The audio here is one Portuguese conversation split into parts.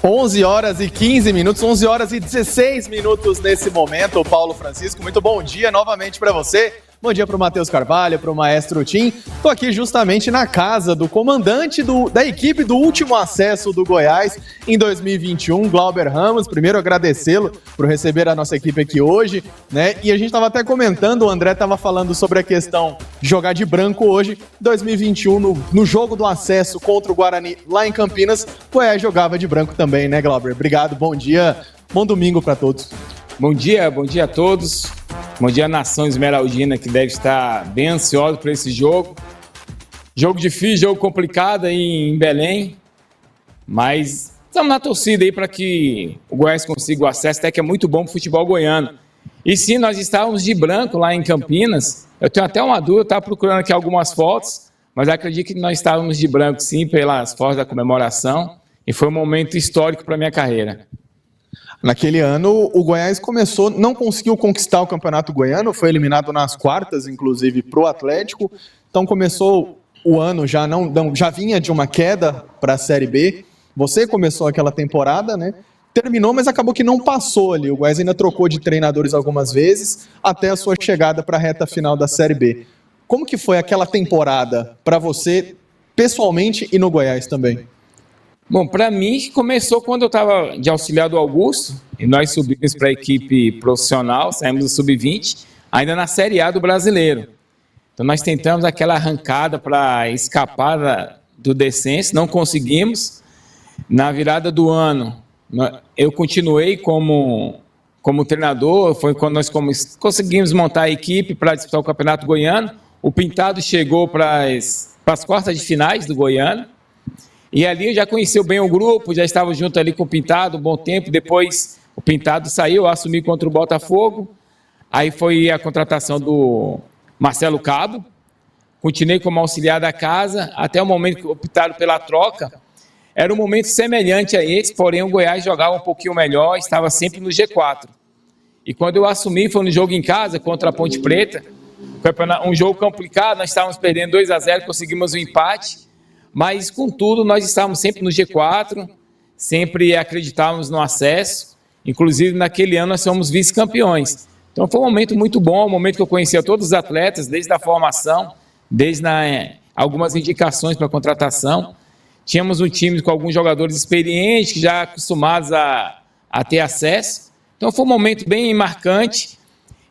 11 horas e 15 minutos, 11 horas e 16 minutos nesse momento. Paulo Francisco, muito bom dia novamente para você. Bom dia para o Matheus Carvalho, para o Maestro Tim. Estou aqui justamente na casa do comandante da equipe do último acesso do Goiás em 2021, Glauber Ramos. Primeiro agradecê-lo por receber a nossa equipe aqui hoje, né? E a gente estava até comentando, o André estava falando sobre a questão de jogar de branco hoje. 2021, no jogo do acesso contra o Guarani lá em Campinas, o Goiás jogava de branco também, né, Glauber? Obrigado, bom dia, bom domingo para todos. Bom dia a todos. Bom dia, nação esmeraldina, que deve estar bem ansiosa por esse jogo. Jogo difícil, jogo complicado aí em Belém, mas estamos na torcida aí para que o Goiás consiga o acesso, até que é muito bom para o futebol goiano. E sim, nós estávamos de branco lá em Campinas. Eu tenho até uma dúvida, estava procurando aqui algumas fotos, mas acredito que nós estávamos de branco sim, pelas fotos da comemoração, e foi um momento histórico para a minha carreira. Naquele ano, o Goiás não conseguiu conquistar o Campeonato Goiano, foi eliminado nas quartas, inclusive, para o Atlético. Então começou o ano, já vinha de uma queda para a Série B. Você começou aquela temporada, né? Terminou, mas acabou que não passou ali. O Goiás ainda trocou de treinadores algumas vezes, até a sua chegada para a reta final da Série B. Como que foi aquela temporada para você, pessoalmente, e no Goiás também? Bom, para mim, começou quando eu estava de auxiliar do Augusto, e nós subimos para a equipe profissional, saímos do Sub-20, ainda na Série A do Brasileiro. Então, nós tentamos aquela arrancada para escapar do descenso, não conseguimos. Na virada do ano, eu continuei como treinador, foi quando nós conseguimos montar a equipe para disputar o Campeonato Goiano. O Pintado chegou para as quartas de finais do Goiano. E ali eu já conheci bem o grupo, já estava junto ali com o Pintado um bom tempo. Depois o Pintado saiu, eu assumi contra o Botafogo. Aí foi a contratação do Marcelo Cabo. Continuei como auxiliar da casa, até o momento que optaram pela troca. Era um momento semelhante a esse, porém o Goiás jogava um pouquinho melhor, estava sempre no G4. E quando eu assumi, foi no jogo em casa contra a Ponte Preta. Um jogo complicado, nós estávamos perdendo 2-0, conseguimos um empate. Mas, contudo, nós estávamos sempre no G4, sempre acreditávamos no acesso. Inclusive, naquele ano, nós fomos vice-campeões. Então, foi um momento muito bom, um momento que eu conhecia todos os atletas, desde a formação, desde algumas indicações para a contratação. Tínhamos um time com alguns jogadores experientes, já acostumados a ter acesso. Então, foi um momento bem marcante.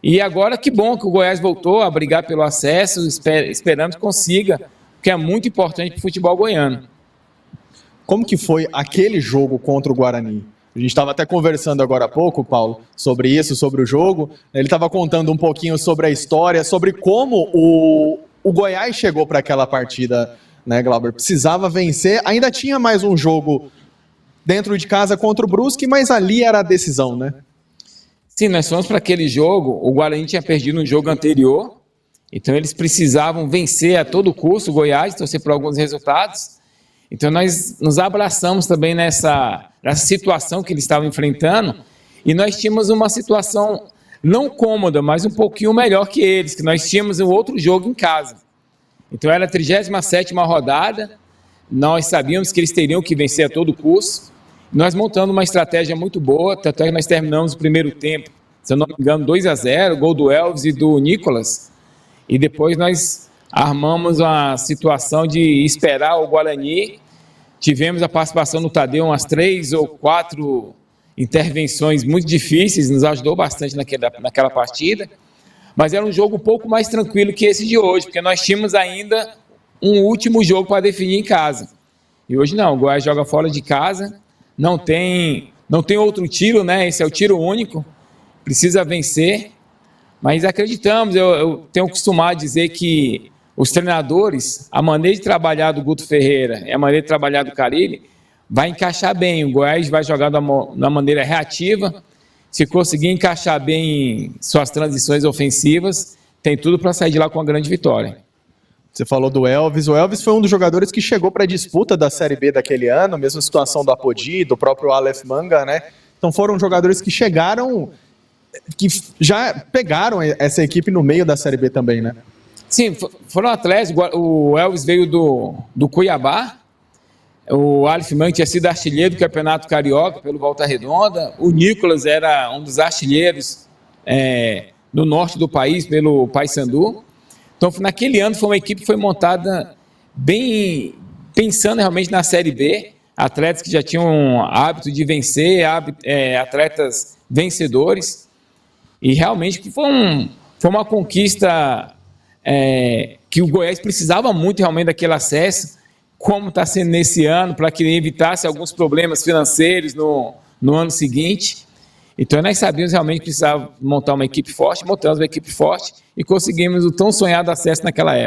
E agora, que bom que o Goiás voltou a brigar pelo acesso, esperamos que consiga, que é muito importante para o futebol goiano. Como que foi aquele jogo contra o Guarani? A gente estava até conversando agora há pouco, Paulo, sobre isso, sobre o jogo. Ele estava contando um pouquinho sobre a história, sobre como o Goiás chegou para aquela partida, né, Glauber? Precisava vencer, ainda tinha mais um jogo dentro de casa contra o Brusque, mas ali era a decisão, né? Sim, nós fomos para aquele jogo, o Guarani tinha perdido um jogo anterior, então eles precisavam vencer a todo custo o Goiás, torcer por alguns resultados. Então nós nos abraçamos também nessa situação que eles estavam enfrentando, e nós tínhamos uma situação não cômoda, mas um pouquinho melhor que eles, que nós tínhamos um outro jogo em casa. Então era a 37ª rodada, nós sabíamos que eles teriam que vencer a todo custo, nós montamos uma estratégia muito boa, tanto é que nós terminamos o primeiro tempo, se eu não me engano, 2-0, gol do Elvis e do Nicolas. E depois nós armamos a situação de esperar o Guarani. Tivemos a participação do Tadeu, umas 3 ou 4 intervenções muito difíceis, nos ajudou bastante naquela partida. Mas era um jogo um pouco mais tranquilo que esse de hoje, porque nós tínhamos ainda um último jogo para definir em casa. E hoje não, o Goiás joga fora de casa, não tem outro tiro, né? Esse é o tiro único, precisa vencer. Mas acreditamos, eu tenho costumado dizer que os treinadores, a maneira de trabalhar do Guto Ferreira e a maneira de trabalhar do Carille vai encaixar bem. O Goiás vai jogar de uma maneira reativa. Se conseguir encaixar bem suas transições ofensivas, tem tudo para sair de lá com uma grande vitória. Você falou do Elvis. O Elvis foi um dos jogadores que chegou para a disputa da Série B daquele ano, mesma situação do Apodi, do próprio Aleph Manga, né? Então foram jogadores que chegaram, que já pegaram essa equipe no meio da Série B também, né? Sim, foram atletas. O Elvis veio do Cuiabá, O Aleph Manga tinha sido artilheiro do Campeonato Carioca pelo Volta Redonda. O Nicolas era um dos artilheiros no norte do país pelo Paysandu. Então, naquele ano, foi uma equipe que foi montada bem pensando realmente na Série B. Atletas que já tinham hábito de vencer, atletas vencedores. E realmente foi uma conquista que o Goiás precisava muito realmente daquele acesso, como está sendo nesse ano, para que evitasse alguns problemas financeiros no ano seguinte. Então, nós sabíamos realmente que precisava montar uma equipe forte, montamos uma equipe forte e conseguimos o tão sonhado acesso naquela época.